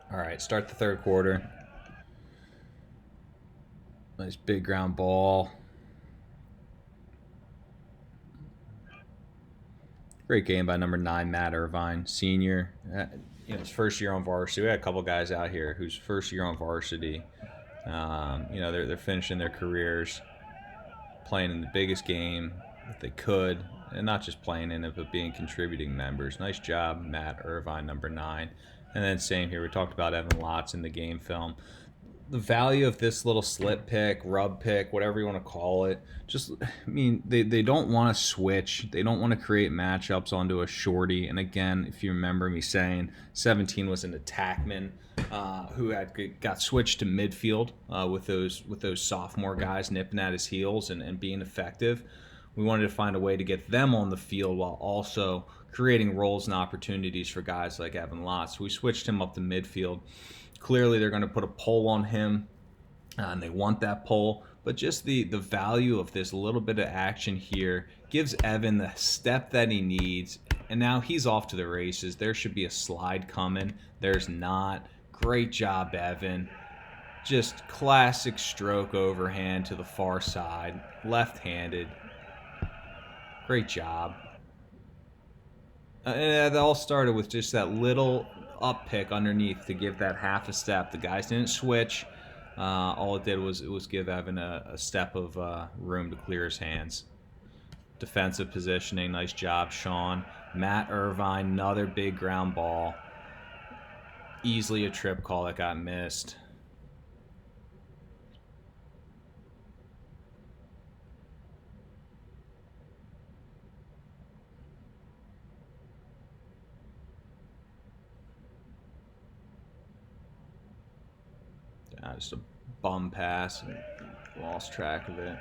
All right, start the third quarter. Nice big ground ball. Great game by number 9, Matt Irvine, senior. His first year on varsity. We had a couple guys out here whose first year on varsity. They're finishing their careers playing in the biggest game that they could, and not just playing in it, but being contributing members. Nice job, Matt Irvine, number 9. And then same here. We talked about Evan Lotz in the game film. The value of this little slip pick, rub pick, whatever you want to call it, they don't want to switch. They don't want to create matchups onto a shorty. And again, if you remember me saying 17 was an attackman who got switched to midfield with those sophomore guys nipping at his heels and being effective. We wanted to find a way to get them on the field while also creating roles and opportunities for guys like Evan Lotz. So we switched him up to midfield. Clearly, they're going to put a pull on him, and they want that pull. But just the value of this little bit of action here gives Evan the step that he needs. And now he's off to the races. There should be a slide coming. There's not. Great job, Evan. Just classic stroke overhand to the far side, left-handed. Great job. And it all started with just that little up pick underneath to give that half a step. The guys didn't switch. All it did was give Evan a step of room to clear his hands. Defensive positioning, nice job, Sean. Matt Irvine, another big ground ball. Easily a trip call that got missed. Just a bum pass and lost track of it.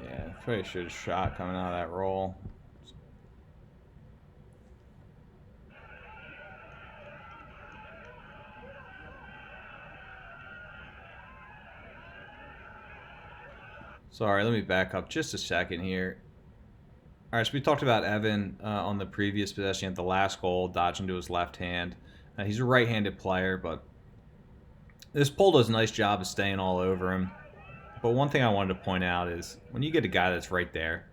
Yeah, probably should have shot coming out of that roll. Sorry, let me back up just a second here. All right, so we talked about Evan on the previous possession at the last goal, dodging to his left hand. He's a right-handed player, but this pull does a nice job of staying all over him. But one thing I wanted to point out is when you get a guy that's right there,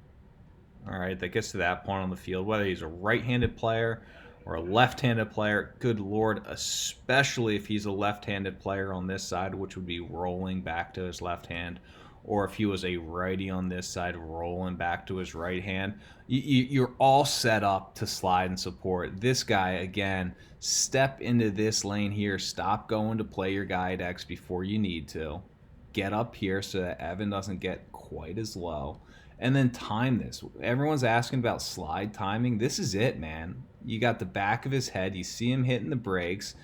all right, that gets to that point on the field, whether he's a right-handed player or a left-handed player, good Lord, especially if he's a left-handed player on this side, which would be rolling back to his left hand, or if he was a righty on this side rolling back to his right hand, you're all set up to slide and support. This guy, again, step into this lane here. Stop going to play your guy at X before you need to. Get up here so that Evan doesn't get quite as low. And then time this. Everyone's asking about slide timing. This is it, man. You got the back of his head. You see him hitting the brakes.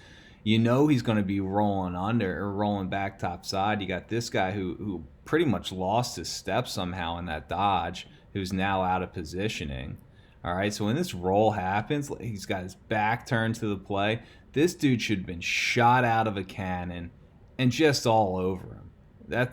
You know he's going to be rolling under or rolling back top side. You got this guy who pretty much lost his step somehow in that dodge, who's now out of positioning. All right, so when this roll happens, he's got his back turned to the play. This dude should have been shot out of a cannon and just all over him.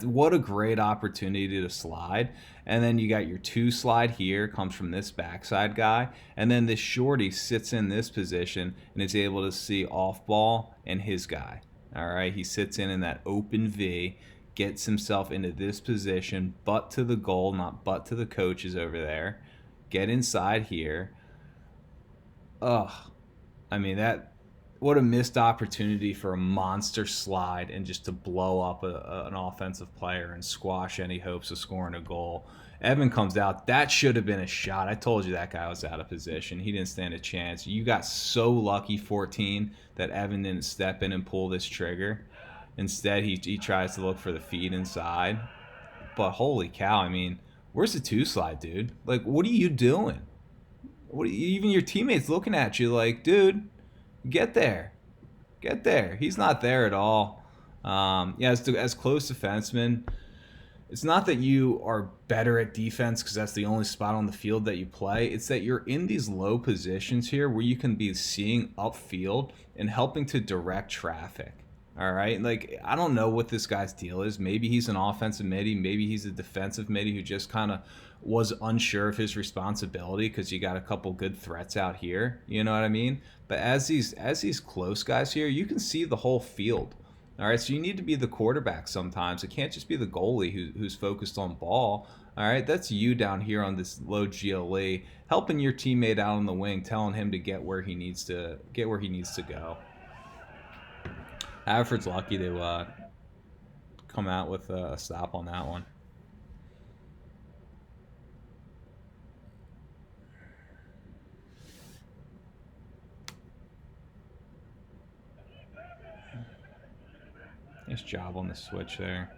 What a great opportunity to slide. And then you got your 2 slide here, comes from this backside guy. And then this shorty sits in this position and is able to see off ball and his guy. All right, he sits in that open V, gets himself into this position, butt to the goal, not butt to the coaches over there. Get inside here. Ugh. I mean, what a missed opportunity for a monster slide and just to blow up an offensive player and squash any hopes of scoring a goal. Evan comes out. That should have been a shot. I told you that guy was out of position. He didn't stand a chance. You got so lucky, 14, that Evan didn't step in and pull this trigger. Instead, he tries to look for the feed inside. But holy cow, I mean, where's the 2 slide, dude? Like, what are you doing? Even your teammates looking at you like, dude, get there. Get there. He's not there at all. As close defenseman, It's not that you are better at defense because that's the only spot on the field that you play. It's that you're in these low positions here where you can be seeing upfield and helping to direct traffic. All right. Like, I don't know what this guy's deal is. Maybe he's an offensive midi. Maybe he's a defensive midi who just kind of was unsure of his responsibility because you got a couple good threats out here. You know what I mean? But as these close guys here, you can see the whole field. All right, so you need to be the quarterback sometimes. It can't just be the goalie who's focused on ball. All right, that's you down here on this low GLE, helping your teammate out on the wing, telling him to get where he needs to go. Haverford's lucky to come out with a stop on that one. Nice job on the switch there.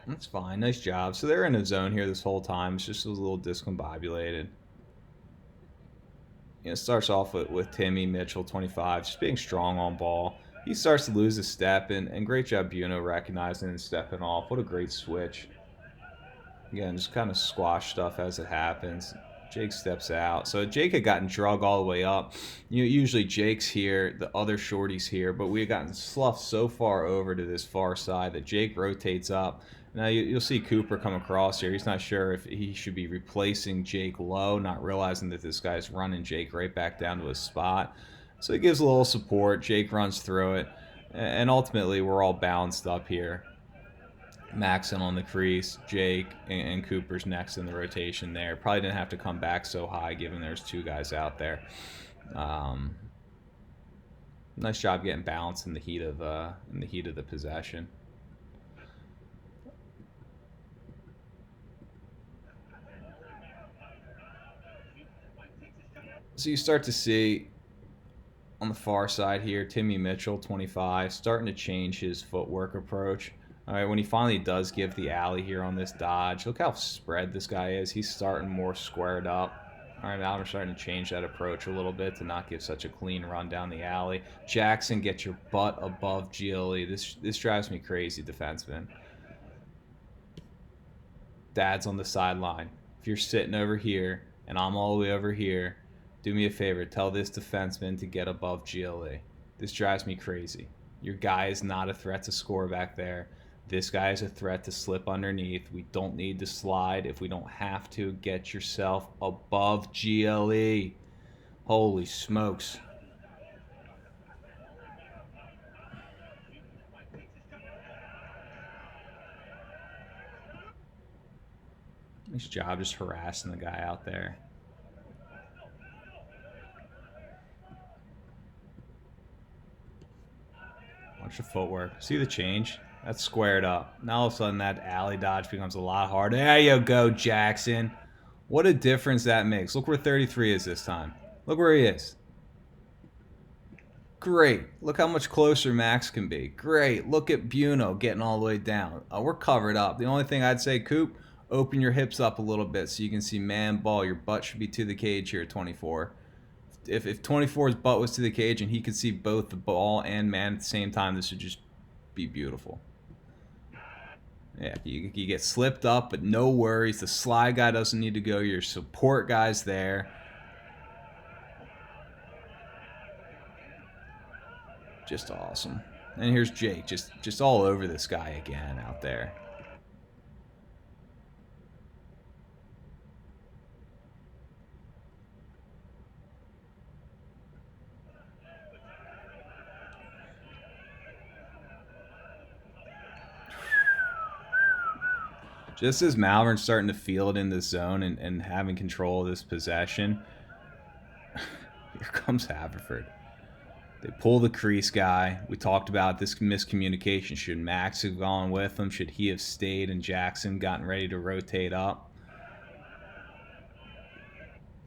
That's fine. Nice job. So they're in a zone here this whole time. It's just a little discombobulated. It starts off with Timmy Mitchell, 25, just being strong on ball. He starts to lose a step, and great job Buno recognizing and stepping off. What a great switch. Again, just kind of squash stuff as it happens. Jake steps out. So Jake had gotten drug all the way up. Usually Jake's here, the other shorty's here, but we had gotten sloughed so far over to this far side that Jake rotates up. Now you'll see Cooper come across here. He's not sure if he should be replacing Jake low, not realizing that this guy's running Jake right back down to his spot. So he gives a little support. Jake runs through it. And ultimately, we're all balanced up here. Maxon on the crease, Jake and Cooper's next in the rotation there. Probably didn't have to come back so high given there's two guys out there. Nice job getting balanced in the heat of the possession. So you start to see on the far side here, Timmy Mitchell, 25, starting to change his footwork approach. All right, when he finally does give the alley here on this dodge, look how spread this guy is. He's starting more squared up. All right, now we're starting to change that approach a little bit to not give such a clean run down the alley. Jackson, get your butt above GLE. This drives me crazy, defenseman. Dad's on the sideline. If you're sitting over here and I'm all the way over here, do me a favor, tell this defenseman to get above GLE. This drives me crazy. Your guy is not a threat to score back there. This guy is a threat to slip underneath. We don't need to slide. If we don't have to, get yourself above GLE. Holy smokes. Nice job just harassing the guy out there. Bunch of footwork. See the change? That's squared up. Now all of a sudden that alley dodge becomes a lot harder. There you go, Jackson. What a difference that makes. Look where 33 is this time. Look where he is. Great. Look how much closer Max can be. Great. Look at Buno getting all the way down. We're covered up. The only thing I'd say, Coop, open your hips up a little bit so you can see man ball. Your butt should be to the cage here, 24. If 24's butt was to the cage and he could see both the ball and man at the same time, this would just be beautiful. Yeah, you get slipped up, but no worries. The slide guy doesn't need to go. Your support guy's there. Just awesome. And here's Jake, just all over this guy again out there. Just as Malvern's starting to feel it in the zone and having control of this possession, here comes Haverford. They pull the crease guy. We talked about this miscommunication. Should Max have gone with him? Should he have stayed and Jackson gotten ready to rotate up?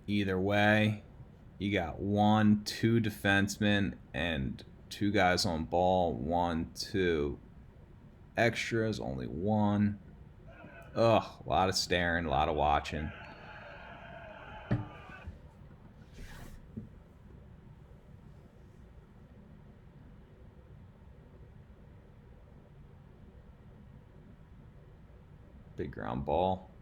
Either way, you got 2 defensemen and 2 guys on ball. 1, 2 extras, only 1. Ugh, a lot of staring, a lot of watching. Big ground ball.